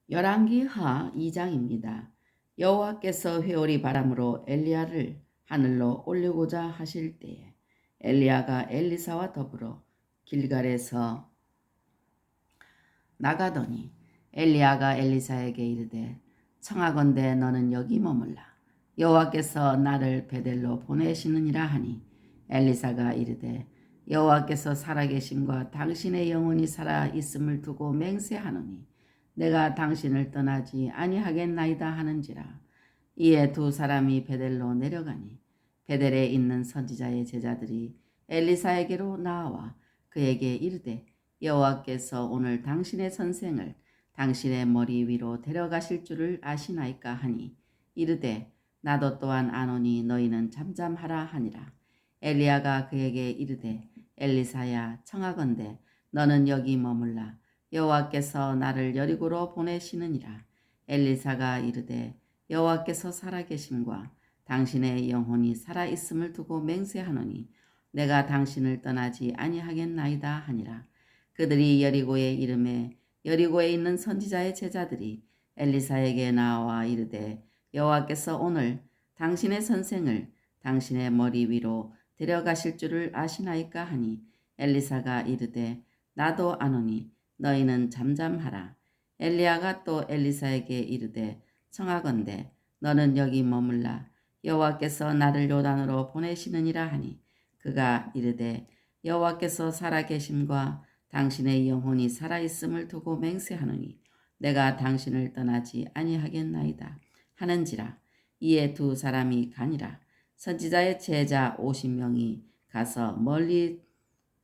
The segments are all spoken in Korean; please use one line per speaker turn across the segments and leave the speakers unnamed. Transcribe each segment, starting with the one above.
열왕기하 2장입니다. 여호와께서 회오리 바람으로 엘리야를 하늘로 올리고자 하실 때에 엘리야가 엘리사와 더불어 길갈에서 나가더니 엘리야가 엘리사에게 이르되 청하건대 너는 여기 머물라. 여호와께서 나를 베델로 보내시느니라 하니 엘리사가 이르되 여호와께서 살아계심과 당신의 영혼이 살아 있음을 두고 맹세하노니 내가 당신을 떠나지 아니하겠나이다 하는지라. 이에 두 사람이 베델로 내려가니 베델에 있는 선지자의 제자들이 엘리사에게로 나와 그에게 이르되 여호와께서 오늘 당신의 선생을 당신의 머리 위로 데려가실 줄을 아시나이까 하니 이르되 나도 또한 아노니 너희는 잠잠하라 하니라. 엘리야가 그에게 이르되 엘리사야 청하건대 너는 여기 머물라. 여호와께서 나를 여리고로 보내시느니라. 엘리사가 이르되 여호와께서 살아계심과 당신의 영혼이 살아있음을 두고 맹세하노니 내가 당신을 떠나지 아니하겠나이다 하니라. 그들이 여리고에 이름에 여리고에 있는 선지자의 제자들이 엘리사에게 나와 이르되 여호와께서 오늘 당신의 선생을 당신의 머리 위로 데려가실 줄을 아시나이까 하니 엘리사가 이르되 나도 아노니 너희는 잠잠하라. 엘리야가 또 엘리사에게 이르되 청하건대 너는 여기 머물라. 여호와께서 나를 요단으로 보내시느니라 하니 그가 이르되 여호와께서 살아계심과 당신의 영혼이 살아있음을 두고 맹세하노니 내가 당신을 떠나지 아니하겠나이다 하는지라. 이에 두 사람이 가니라. 선지자의 제자 50명이 가서 멀리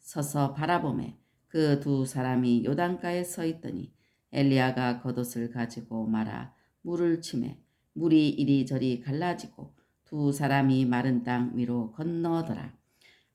서서 바라보매 그 두 사람이 요단가에 서 있더니 엘리야가 겉옷을 가지고 말아 물을 치매 물이 이리저리 갈라지고 두 사람이 마른 땅 위로 건너더라.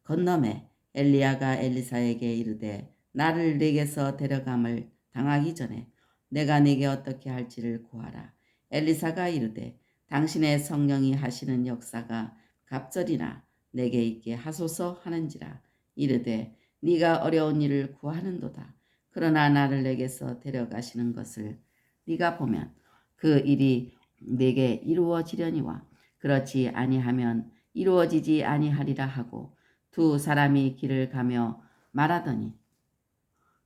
건너매 엘리야가 엘리사에게 이르되 나를 네게서 데려감을 당하기 전에 내가 네게 어떻게 할지를 구하라. 엘리사가 이르되 당신의 성령이 하시는 역사가 갑절이나 내게 있게 하소서 하는지라. 이르되 네가 어려운 일을 구하는도다. 그러나 나를 내게서 데려가시는 것을 네가 보면 그 일이 내게 이루어지려니와 그렇지 아니하면 이루어지지 아니하리라 하고 두 사람이 길을 가며 말하더니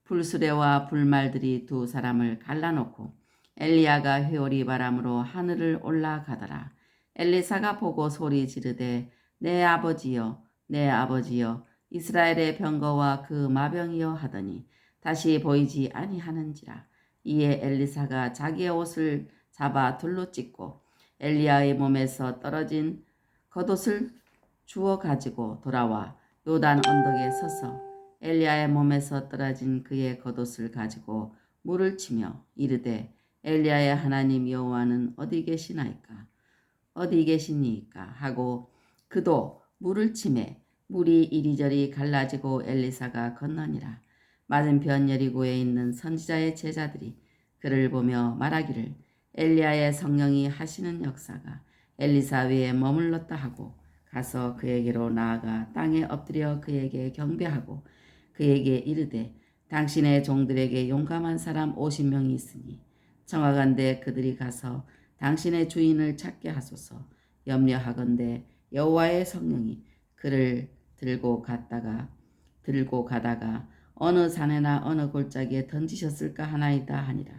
불수레와 불말들이 두 사람을 갈라놓고 엘리야가 회오리 바람으로 하늘을 올라가더라. 엘리사가 보고 소리 지르되 내 아버지여 내 아버지여 이스라엘의 병거와 그 마병이여 하더니 다시 보이지 아니하는지라. 이에 엘리사가 자기의 옷을 잡아 둘로 찢고 엘리야의 몸에서 떨어진 겉옷을 주워 가지고 돌아와 요단 언덕에 서서 엘리야의 몸에서 떨어진 그의 겉옷을 가지고 물을 치며 이르되 엘리야의 하나님 여호와는 어디 계시나이까 어디 계시니까 하고 그도 물을 치매 물이 이리저리 갈라지고 엘리사가 건너니라. 맞은편 여리고에 있는 선지자의 제자들이 그를 보며 말하기를 엘리야의 성령이 하시는 역사가 엘리사 위에 머물렀다 하고 가서 그에게로 나아가 땅에 엎드려 그에게 경배하고 그에게 이르되 당신의 종들에게 용감한 사람 50명이 있으니 청하건대 그들이 가서 당신의 주인을 찾게 하소서. 염려하건대 여호와의 성령이 그를 들고 가다가 어느 산에나 어느 골짜기에 던지셨을까 하나이다 하니라.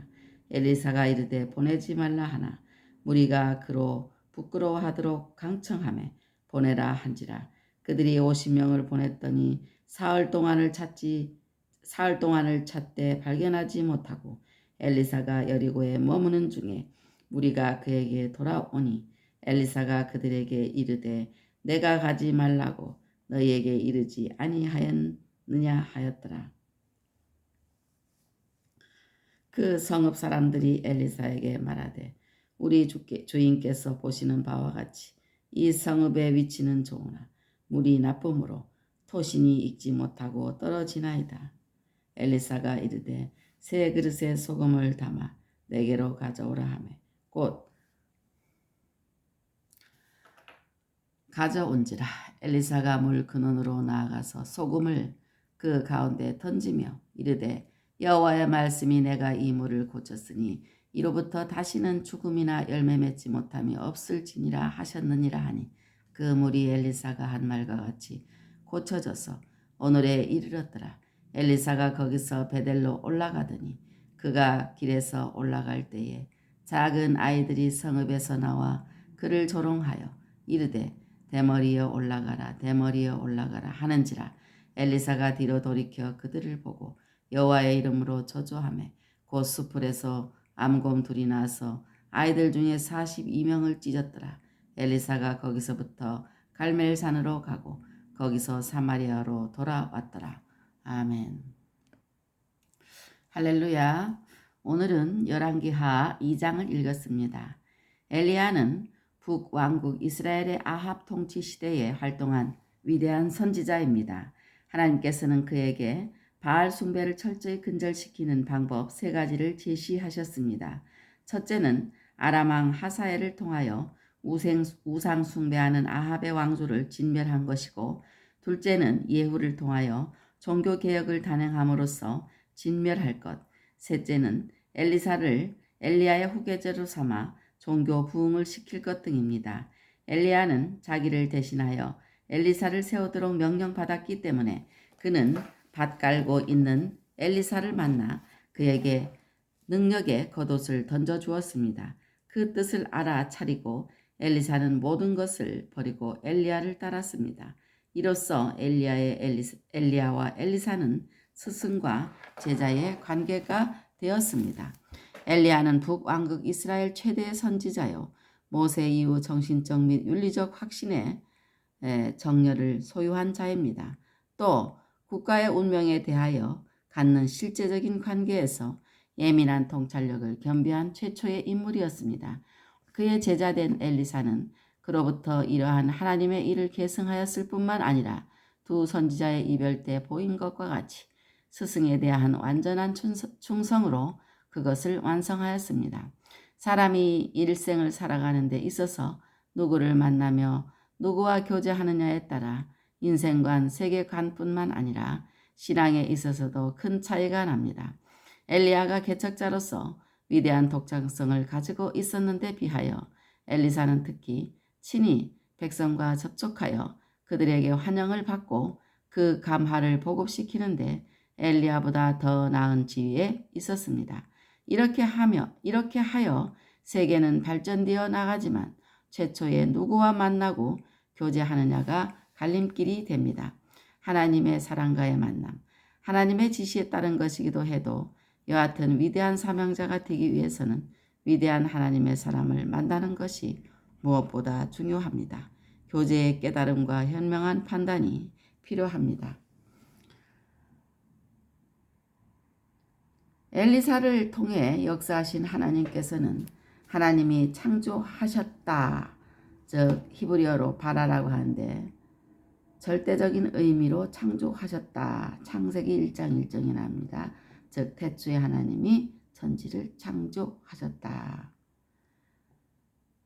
엘리사가 이르되 보내지 말라 하나 무리가 그로 부끄러워하도록 강청하매 보내라 한지라. 그들이 50명을 보냈더니 사흘 동안을 찾되 발견하지 못하고 엘리사가 여리고에 머무는 중에 무리가 그에게 돌아오니 엘리사가 그들에게 이르되 내가 가지 말라고 너희에게 이르지 아니하였느냐 하였더라. 그 성읍 사람들이 엘리사에게 말하되 우리 주인께서 보시는 바와 같이 이 성읍의 위치는 좋으나 물이 나쁨으로 토신이 익지 못하고 떨어지나이다. 엘리사가 이르되 새 그릇에 소금을 담아 내게로 가져오라 하매 곧 가져온지라. 엘리사가 물 근원으로 나아가서 소금을 그 가운데 던지며 이르되 여호와의 말씀이 내가 이 물을 고쳤으니 이로부터 다시는 죽음이나 열매 맺지 못함이 없을지니라 하셨느니라 하니 그 물이 엘리사가 한 말과 같이 고쳐져서 오늘에 이르렀더라. 엘리사가 거기서 베델로 올라가더니 그가 길에서 올라갈 때에 작은 아이들이 성읍에서 나와 그를 조롱하여 이르되 대머리여 올라가라 대머리여 올라가라 하는지라. 엘리사가 뒤로 돌이켜 그들을 보고 여호와의 이름으로 저주하매 곧 수풀에서 암곰 둘이 나서 아이들 중에 42명을 찢었더라. 엘리사가 거기서부터 갈멜산으로 가고 거기서 사마리아로 돌아왔더라. 아멘. 할렐루야. 오늘은 열왕기하 2장을 읽었습니다. 엘리야는 북왕국 이스라엘의 아합 통치 시대에 활동한 위대한 선지자입니다. 하나님께서는 그에게 바알 숭배를 철저히 근절시키는 방법 3가지를 제시하셨습니다. 첫째는 아람왕 하사엘을 통하여 우상 숭배하는 아합의 왕조를 진멸한 것이고, 둘째는 예후를 통하여 종교개혁을 단행함으로써 진멸할 것, 셋째는 엘리사를 엘리야의 후계자로 삼아 종교 부흥을 시킬 것 등입니다. 엘리야는 자기를 대신하여 엘리사를 세우도록 명령받았기 때문에 그는 밭 깔고 있는 엘리사를 만나 그에게 능력의 겉옷을 던져주었습니다. 그 뜻을 알아차리고 엘리사는 모든 것을 버리고 엘리야를 따랐습니다. 이로써 엘리야와 엘리사는 스승과 제자의 관계가 되었습니다. 엘리야는 북왕국 이스라엘 최대의 선지자요, 모세 이후 정신적 및 윤리적 확신의 정열을 소유한 자입니다. 또 국가의 운명에 대하여 갖는 실제적인 관계에서 예민한 통찰력을 겸비한 최초의 인물이었습니다. 그의 제자된 엘리사는 그로부터 이러한 하나님의 일을 계승하였을 뿐만 아니라 두 선지자의 이별 때 보인 것과 같이 스승에 대한 완전한 충성으로 그것을 완성하였습니다. 사람이 일생을 살아가는 데 있어서 누구를 만나며 누구와 교제하느냐에 따라 인생관, 세계관뿐만 아니라 신앙에 있어서도 큰 차이가 납니다. 엘리야가 개척자로서 위대한 독창성을 가지고 있었는데 비하여 엘리사는 특히 친히 백성과 접촉하여 그들에게 환영을 받고 그 감화를 보급시키는데 엘리야보다 더 나은 지위에 있었습니다. 이렇게 하여 세계는 발전되어 나가지만 최초에 누구와 만나고 교제하느냐가 갈림길이 됩니다. 하나님의 사랑과의 만남, 하나님의 지시에 따른 것이기도 해도 여하튼 위대한 사명자가 되기 위해서는 위대한 하나님의 사람을 만나는 것이 무엇보다 중요합니다. 교제의 깨달음과 현명한 판단이 필요합니다. 엘리사를 통해 역사하신 하나님께서는 하나님이 창조하셨다, 즉 히브리어로 바라라고 하는데 절대적인 의미로 창조하셨다, 창세기 1장 1절이 나옵니다. 즉 태초에 하나님이 천지를 창조하셨다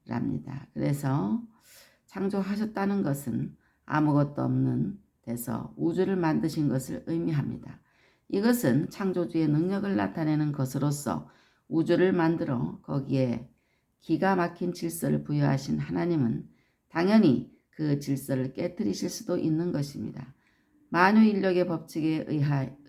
랍니다. 그래서 창조하셨다는 것은 아무것도 없는 데서 우주를 만드신 것을 의미합니다. 이것은 창조주의 능력을 나타내는 것으로서 우주를 만들어 거기에 기가 막힌 질서를 부여하신 하나님은 당연히 그 질서를 깨뜨리실 수도 있는 것입니다. 만유인력의 법칙에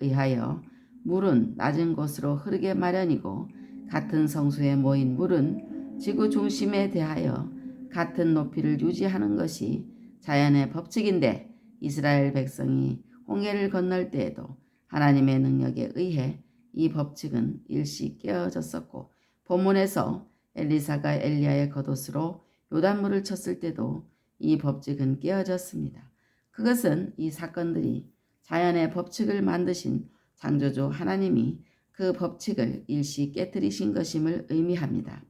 의하여 물은 낮은 곳으로 흐르게 마련이고 같은 성수에 모인 물은 지구 중심에 대하여 같은 높이를 유지하는 것이 자연의 법칙인데 이스라엘 백성이 홍해를 건널 때에도 하나님의 능력에 의해 이 법칙은 일시 깨어졌었고 본문에서 엘리사가 엘리야의 겉옷으로 요단물을 쳤을 때도 이 법칙은 깨어졌습니다. 그것은 이 사건들이 자연의 법칙을 만드신 창조주 하나님이 그 법칙을 일시 깨뜨리신 것임을 의미합니다.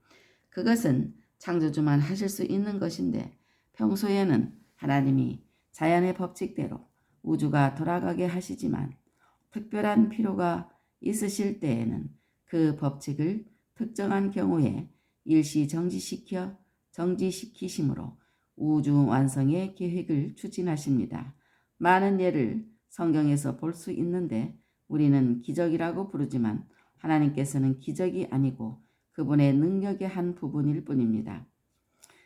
그것은 창조주만 하실 수 있는 것인데 평소에는 하나님이 자연의 법칙대로 우주가 돌아가게 하시지만 특별한 필요가 있으실 때에는 그 법칙을 특정한 경우에 일시 정지시키심으로 우주 완성의 계획을 추진하십니다. 많은 예를 성경에서 볼 수 있는데 우리는 기적이라고 부르지만 하나님께서는 기적이 아니고 그분의 능력의 한 부분일 뿐입니다.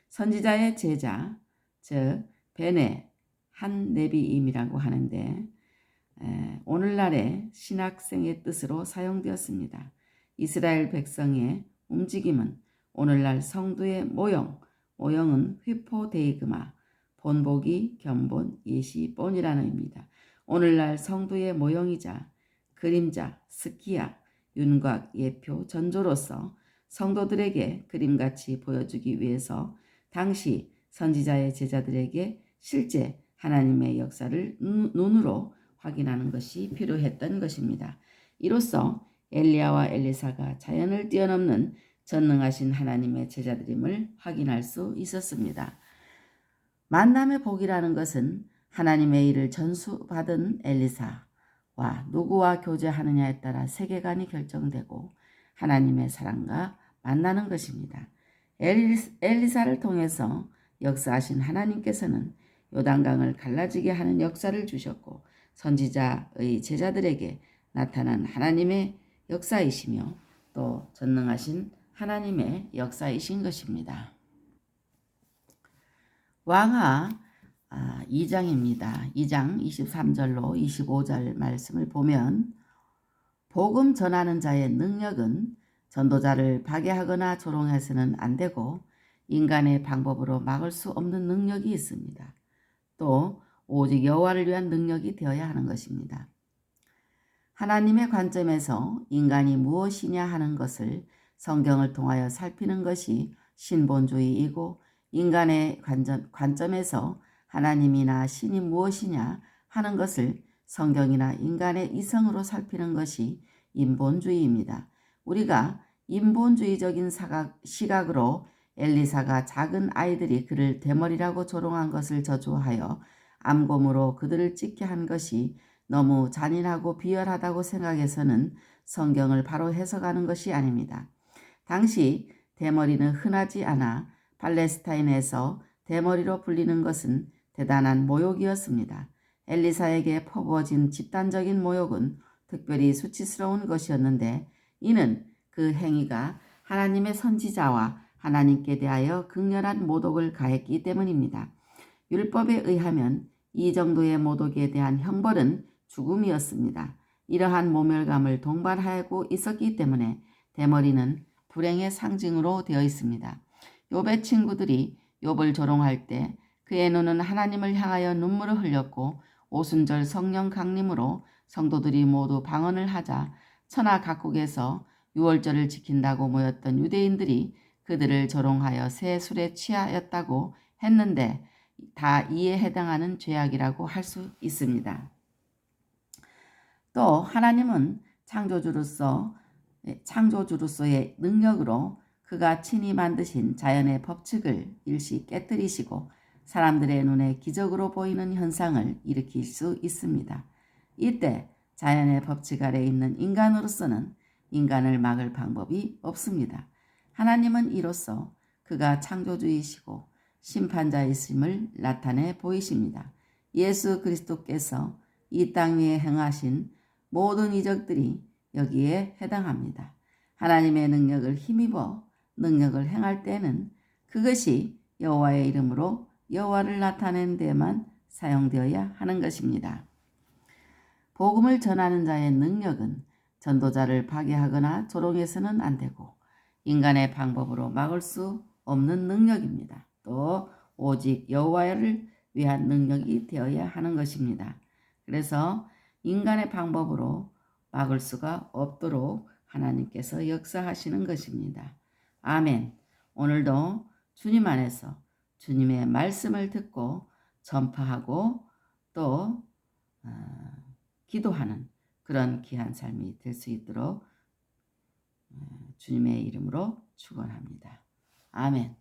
선지자의 제자, 즉 베네 한 네비임이라고 하는데 오늘날의 신학생의 뜻으로 사용되었습니다. 이스라엘 백성의 움직임은 오늘날 성도의 모형은 휘포데이그마, 본보기, 견본, 예시, 본이라는 의미입니다. 오늘날 성도의 모형이자 그림자, 스키야, 윤곽, 예표, 전조로서 성도들에게 그림같이 보여주기 위해서 당시 선지자의 제자들에게 실제 하나님의 역사를 눈으로 확인하는 것이 필요했던 것입니다. 이로써 엘리야와 엘리사가 자연을 뛰어넘는 전능하신 하나님의 제자들임을 확인할 수 있었습니다. 만남의 복이라는 것은 하나님의 일을 전수받은 엘리사와 누구와 교제하느냐에 따라 세계관이 결정되고 하나님의 사랑과 만나는 것입니다. 엘리사를 통해서 역사하신 하나님께서는 요단강을 갈라지게 하는 역사를 주셨고 선지자의 제자들에게 나타난 하나님의 역사이시며 또 전능하신 하나님의 역사이신 것입니다. 왕하 2장입니다. 2장 23절로 25절 말씀을 보면 복음 전하는 자의 능력은 전도자를 파괴하거나 조롱해서는 안 되고 인간의 방법으로 막을 수 없는 능력이 있습니다. 또 오직 여호와를 위한 능력이 되어야 하는 것입니다. 하나님의 관점에서 인간이 무엇이냐 하는 것을 성경을 통하여 살피는 것이 신본주의이고 인간의 관점에서 하나님이나 신이 무엇이냐 하는 것을 성경이나 인간의 이성으로 살피는 것이 인본주의입니다. 우리가 인본주의적인 시각으로 엘리사가 작은 아이들이 그를 대머리라고 조롱한 것을 저주하여 암곰으로 그들을 찢게 한 것이 너무 잔인하고 비열하다고 생각해서는 성경을 바로 해석하는 것이 아닙니다. 당시 대머리는 흔하지 않아 팔레스타인에서 대머리로 불리는 것은 대단한 모욕이었습니다. 엘리사에게 퍼부어진 집단적인 모욕은 특별히 수치스러운 것이었는데 이는 그 행위가 하나님의 선지자와 하나님께 대하여 극렬한 모독을 가했기 때문입니다. 율법에 의하면 이 정도의 모독에 대한 형벌은 죽음이었습니다. 이러한 모멸감을 동반하고 있었기 때문에 대머리는 불행의 상징으로 되어 있습니다. 욥의 친구들이 욥을 조롱할 때 그의 눈은 하나님을 향하여 눈물을 흘렸고 오순절 성령 강림으로 성도들이 모두 방언을 하자 천하 각국에서 유월절을 지킨다고 모였던 유대인들이 그들을 조롱하여 새 술에 취하였다고 했는데 다 이에 해당하는 죄악이라고 할 수 있습니다. 또 하나님은 창조주로서의 능력으로 그가 친히 만드신 자연의 법칙을 일시 깨뜨리시고 사람들의 눈에 기적으로 보이는 현상을 일으킬 수 있습니다. 이때 자연의 법칙 아래 있는 인간으로서는 인간을 막을 방법이 없습니다. 하나님은 이로써 그가 창조주이시고 심판자이심을 나타내 보이십니다. 예수 그리스도께서 이 땅 위에 행하신 모든 이적들이 여기에 해당합니다. 하나님의 능력을 힘입어 능력을 행할 때는 그것이 여호와의 이름으로 여호와를 나타내는 데만 사용되어야 하는 것입니다. 복음을 전하는 자의 능력은 전도자를 파괴하거나 조롱해서는 안 되고 인간의 방법으로 막을 수 없는 능력입니다. 또 오직 여호와를 위한 능력이 되어야 하는 것입니다. 그래서 인간의 방법으로 막을 수가 없도록 하나님께서 역사하시는 것입니다. 아멘. 오늘도 주님 안에서 주님의 말씀을 듣고 전파하고 또 기도하는 그런 귀한 삶이 될 수 있도록 주님의 이름으로 축원합니다. 아멘.